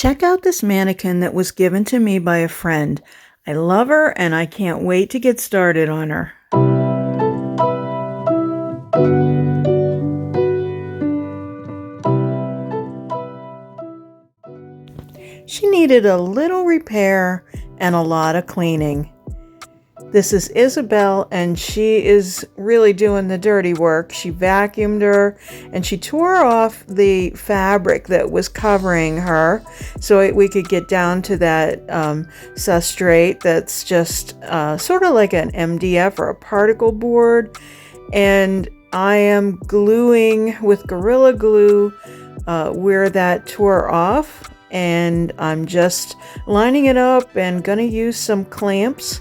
Check out this mannequin that was given to me by a friend. I love her and I can't wait to get started on her. She needed a little repair and a lot of cleaning. This is Isabel, and she is really doing the dirty work. She vacuumed her and she tore off the fabric that was covering her so we could get down to that substrate that's just sort of like an MDF or a particle board. And I am gluing with Gorilla Glue where that tore off, and I'm just lining it up and gonna use some clamps.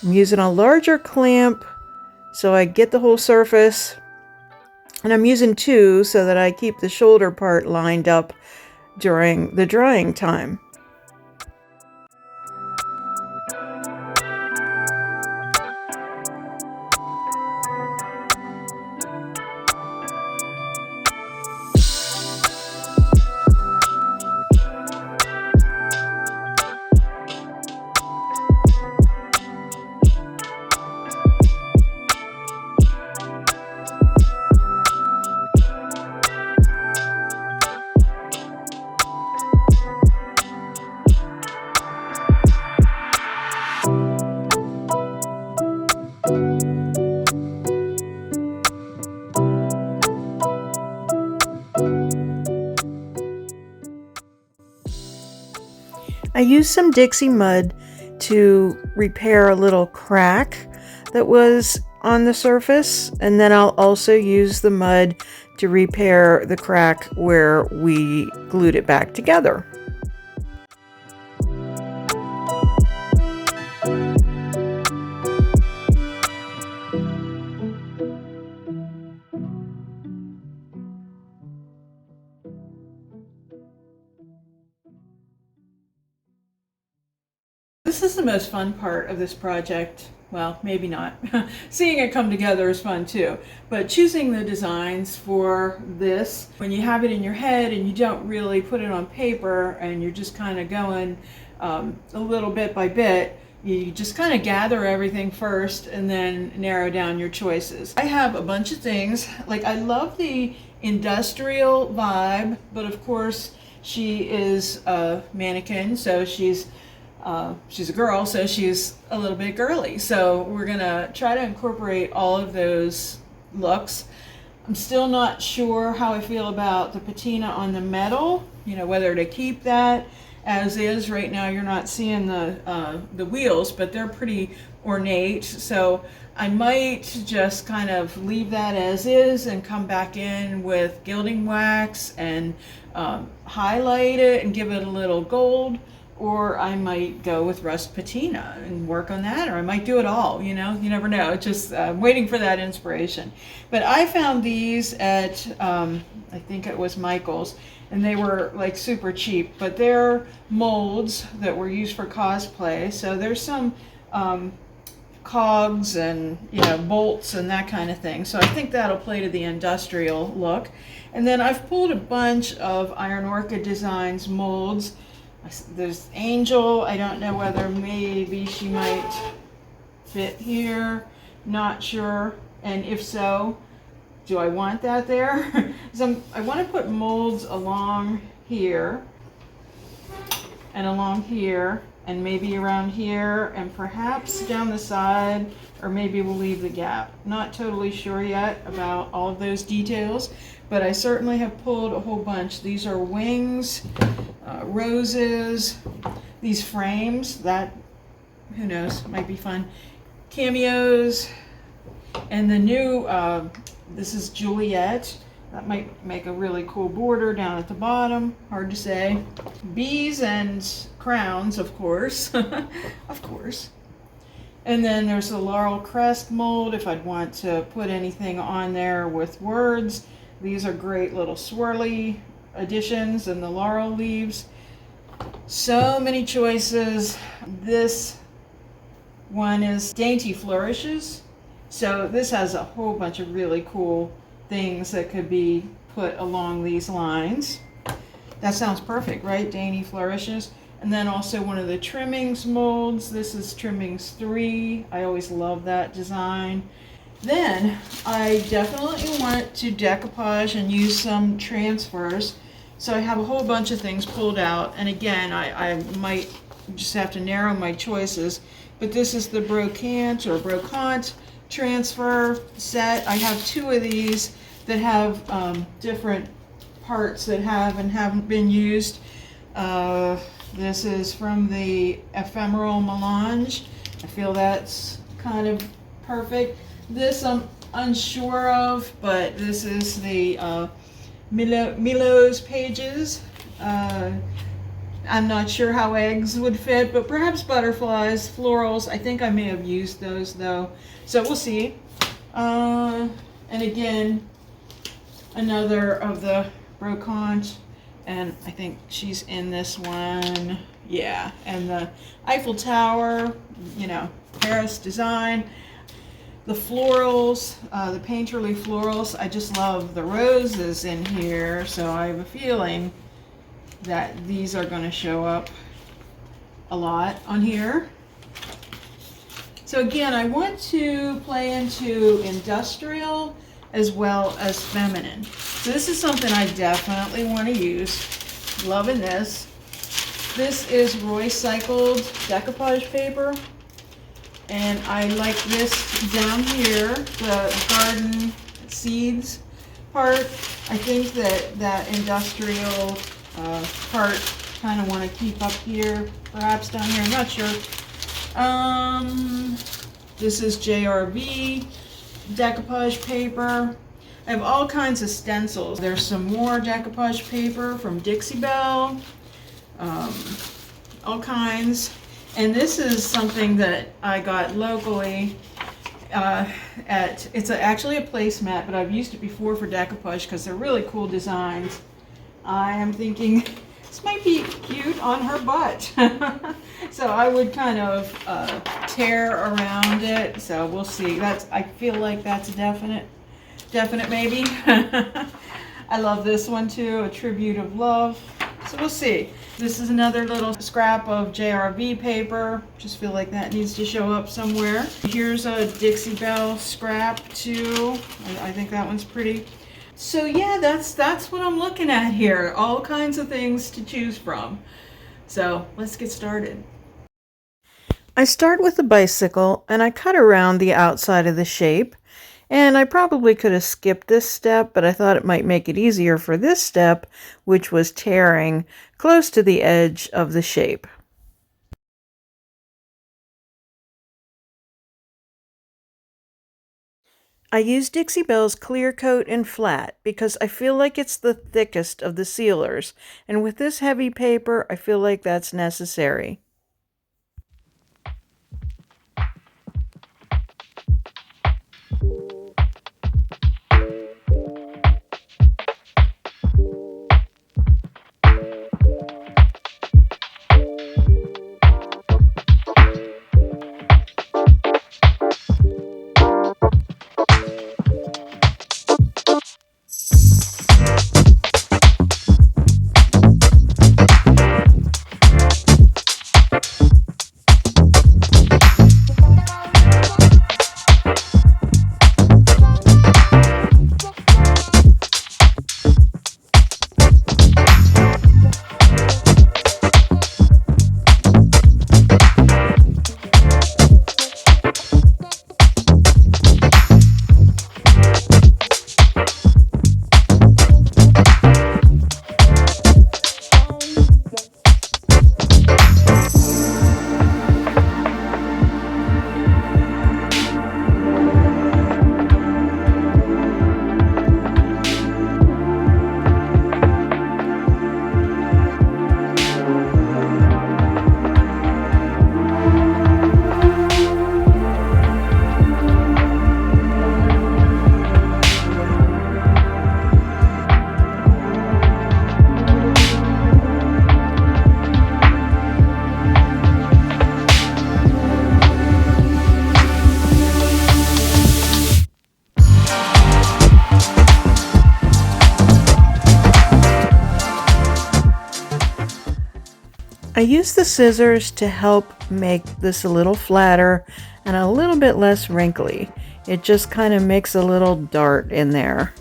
I'm using a larger clamp so I get the whole surface, and I'm using two so that I keep the shoulder part lined up during the drying time. I used some Dixie mud to repair a little crack that was on the surface, and then I'll also use the mud to repair the crack where we glued it back together. This is the most fun part of this project. Well, maybe not. Seeing it come together is fun too. But choosing the designs for this, when you have it in your head and you don't really put it on paper and you're just kind of going a little bit by bit, you just kind of gather everything first and then narrow down your choices. I have a bunch of things. Like, I love the industrial vibe, but of course she is a mannequin, so she's a girl, so she's a little bit girly. So we're gonna try to incorporate all of those looks. I'm still not sure how I feel about the patina on the metal, whether to keep that as is. Right now you're not seeing the wheels, but they're pretty ornate. So I might just kind of leave that as is and come back in with gilding wax and highlight it and give it a little gold. Or I might go with rust patina and work on that, or I might do it all, you never know. Just waiting for that inspiration. But I found these at, I think it was Michael's, and they were like super cheap, but they're molds that were used for cosplay. So there's some cogs and, bolts and that kind of thing. So I think that'll play to the industrial look. And then I've pulled a bunch of Iron Orchid Designs molds. There's Angel. I don't know whether maybe she might fit here. Not sure. And if so, do I want that there? So I want to put molds along here and along here and maybe around here and perhaps down the side, or maybe we'll leave the gap. Not totally sure yet about all of those details, but I certainly have pulled a whole bunch. These are wings, roses, these frames that, who knows, might be fun. Cameos, and the new, this is Juliet. That might make a really cool border down at the bottom, hard to say. Bees and crowns, of course, of course. And then there's the Laurel Crest mold if I'd want to put anything on there with words. These are great little swirly additions, and the laurel leaves. So many choices. This one is Dainty Flourishes. So this has a whole bunch of really cool things that could be put along these lines. That sounds perfect, right? Dainty Flourishes. And then also one of the trimmings molds. This is trimmings 3. I always love that design. Then I definitely want to decoupage and use some transfers. So I have a whole bunch of things pulled out. And again, I might just have to narrow my choices. But this is the brocante transfer set. I have 2 of these that have different parts that have and haven't been used. This is from the ephemeral melange. I feel that's kind of perfect. This I'm unsure of, but this is the Milo's pages. I'm not sure how eggs would fit, but perhaps butterflies, florals. I think I may have used those though. So we'll see. And again, another of the brocante, and I think she's in this one. Yeah, and the Eiffel Tower, you know, Paris design. The florals, the painterly florals, I just love the roses in here, so I have a feeling that these are going to show up a lot on here. So again, I want to play into industrial as well as feminine. So this is something I definitely want to use. Loving this. This is recycled decoupage paper. And I like this down here, the garden seeds part. I think that industrial part kind of want to keep up here, perhaps down here, I'm not sure. This is JRV decoupage paper. I have all kinds of stencils. There's some more decoupage paper from Dixie Belle, all kinds. And this is something that I got locally it's actually a placemat, but I've used it before for decoupage because they're really cool designs. I am thinking this might be cute on her butt. So I would kind of tear around it. So we'll see. I feel like that's a definite maybe. I love this one too, A Tribute of Love. So we'll see. This is another little scrap of JRV paper. Just feel like that needs to show up somewhere. Here's a Dixie Belle scrap too. I think that one's pretty. So yeah, that's what I'm looking at here. All kinds of things to choose from. So let's get started. I start with the bicycle and I cut around the outside of the shape. And I probably could have skipped this step, but I thought it might make it easier for this step, which was tearing close to the edge of the shape. I use Dixie Belle's Clear Coat and Flat because I feel like it's the thickest of the sealers, and with this heavy paper, I feel like that's necessary. I use the scissors to help make this a little flatter and a little bit less wrinkly. It just kind of makes a little dart in there.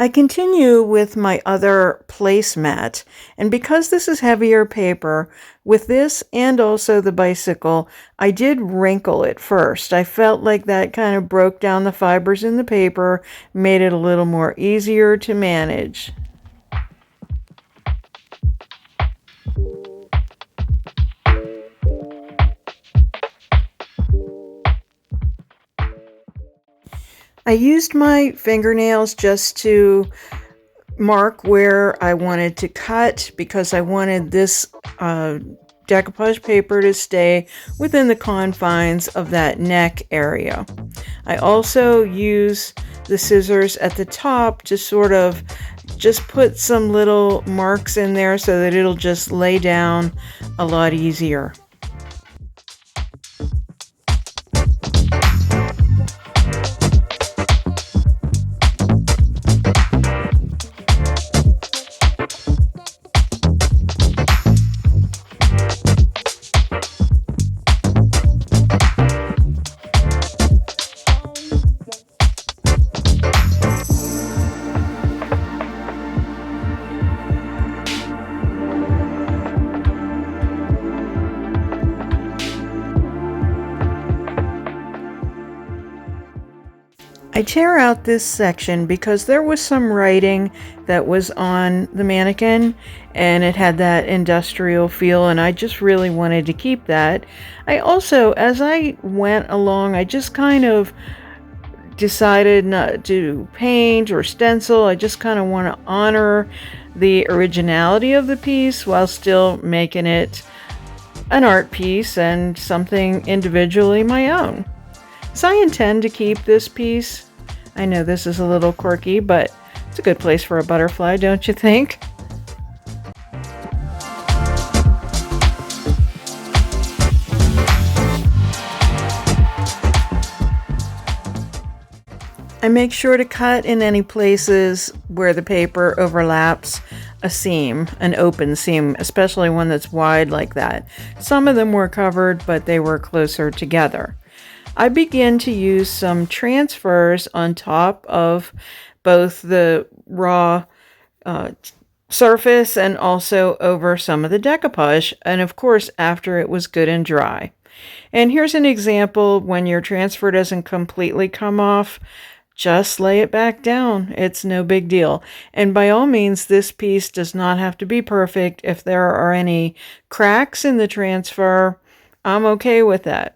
I continue with my other placemat, and because this is heavier paper, with this and also the bicycle, I did wrinkle it first. I felt like that kind of broke down the fibers in the paper, made it a little more easier to manage. I used my fingernails just to mark where I wanted to cut because I wanted this decoupage paper to stay within the confines of that neck area. I also use the scissors at the top to sort of just put some little marks in there so that it'll just lay down a lot easier. I tear out this section because there was some writing that was on the mannequin and it had that industrial feel, and I just really wanted to keep that. I also, as I went along, I just kind of decided not to paint or stencil. I just kind of want to honor the originality of the piece while still making it an art piece and something individually my own. So I intend to keep this piece. I know this is a little quirky, but it's a good place for a butterfly, don't you think? I make sure to cut in any places where the paper overlaps a seam, an open seam, especially one that's wide like that. Some of them were covered, but they were closer together. I begin to use some transfers on top of both the raw surface and also over some of the decoupage, and of course after it was good and dry. And here's an example when your transfer doesn't completely come off. Just lay it back down. It's no big deal. And by all means, this piece does not have to be perfect. If there are any cracks in the transfer, I'm okay with that.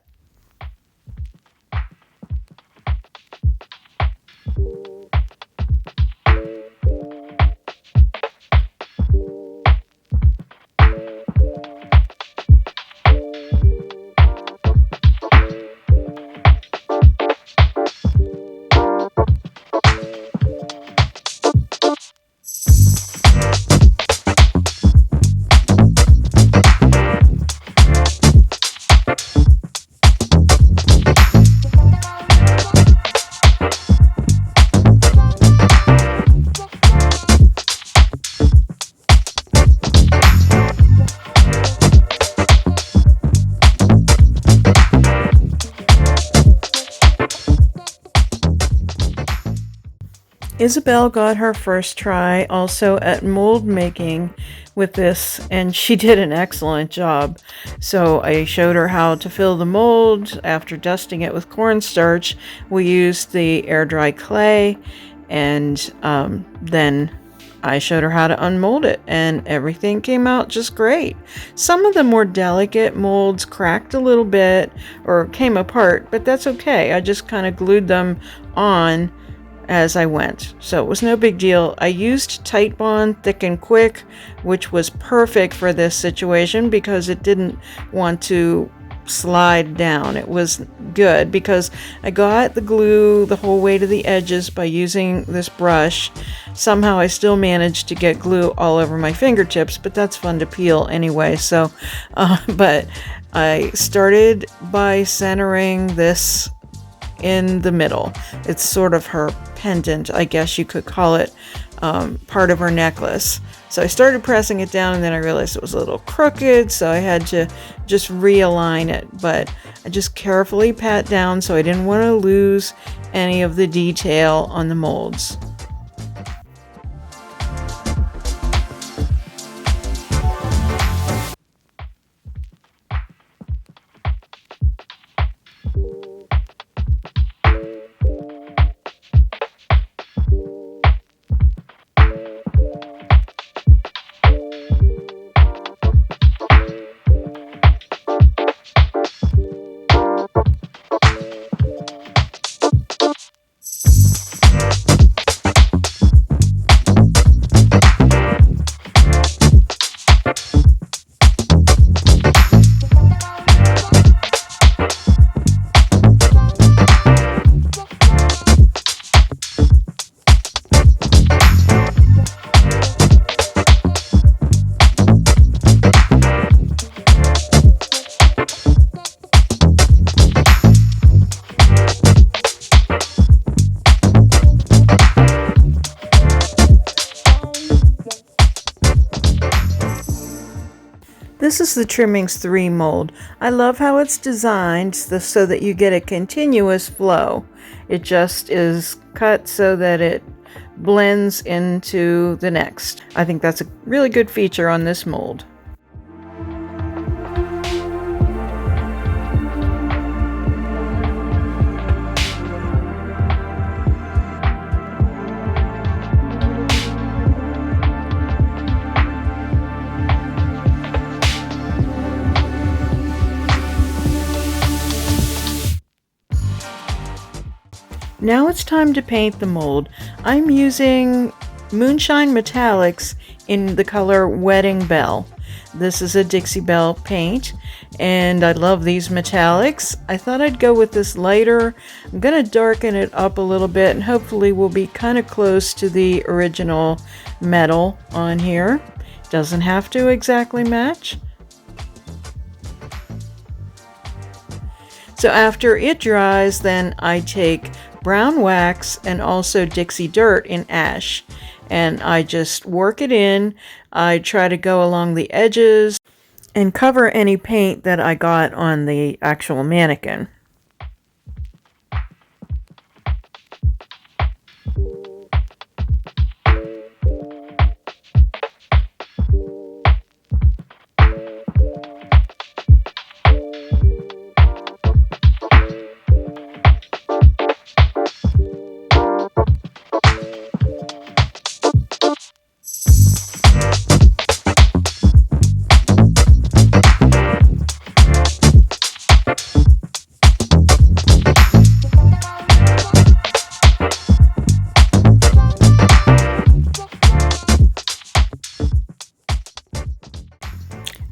Isabel got her first try also at mold making with this, and she did an excellent job. So I showed her how to fill the mold. After dusting it with cornstarch, we used the air dry clay and then I showed her how to unmold it, and everything came out just great. Some of the more delicate molds cracked a little bit or came apart, but that's okay. I just kind of glued them on as I went, so it was no big deal. I used Tight Bond Thick and Quick, which was perfect for this situation because it didn't want to slide down. It was good because I got the glue the whole way to the edges by using this brush. Somehow I still managed to get glue all over my fingertips, but that's fun to peel anyway. So but I started by centering this in the middle. It's sort of her pendant, I guess you could call it, part of her necklace. So I started pressing it down, and then I realized it was a little crooked, so I had to just realign it. But I just carefully pat down so I didn't want to lose any of the detail on the molds. This is the Trimmings 3 mold. I love how it's designed so that you get a continuous flow. It just is cut so that it blends into the next. I think that's a really good feature on this mold. Now it's time to paint the mold. I'm using Moonshine Metallics in the color Wedding Bell. This is a Dixie Belle paint, and I love these metallics. I thought I'd go with this lighter. I'm going to darken it up a little bit, and hopefully we'll be kind of close to the original metal on here. Doesn't have to exactly match. So after it dries, then I take brown wax and also Dixie Dirt in ash, and I just work it in. I try to go along the edges and cover any paint that I got on the actual mannequin.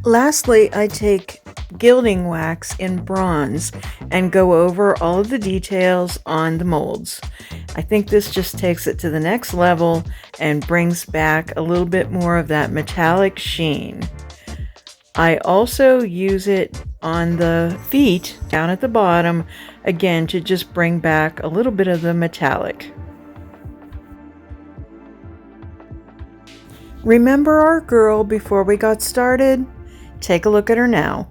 Lastly, I take gilding wax in bronze and go over all of the details on the molds. I think this just takes it to the next level and brings back a little bit more of that metallic sheen. I also use it on the feet down at the bottom, again, to just bring back a little bit of the metallic. Remember our girl before we got started? Take a look at her now.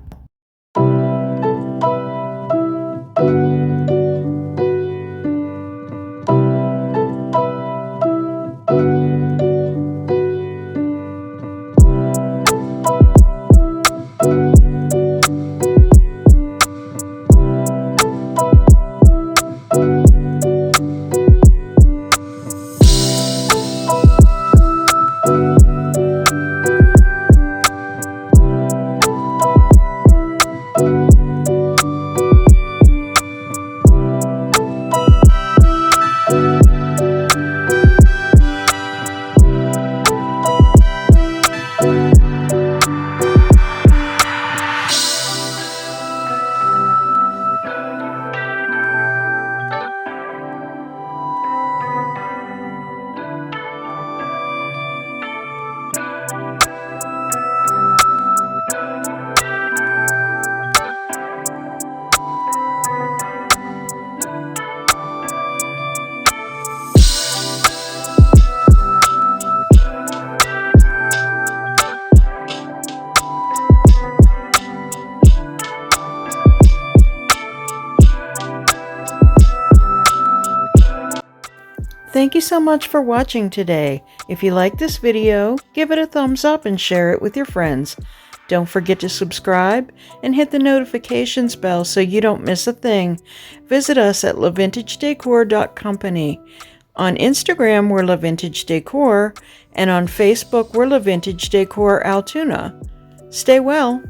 Thank you so much for watching today. If you like this video, give it a thumbs up and share it with your friends. Don't forget to subscribe and hit the notifications bell so you don't miss a thing. Visit us at lavintagedecor.company. On Instagram, we're LaVintage Decor, and on Facebook, we're LaVintage Decor Altoona. Stay well.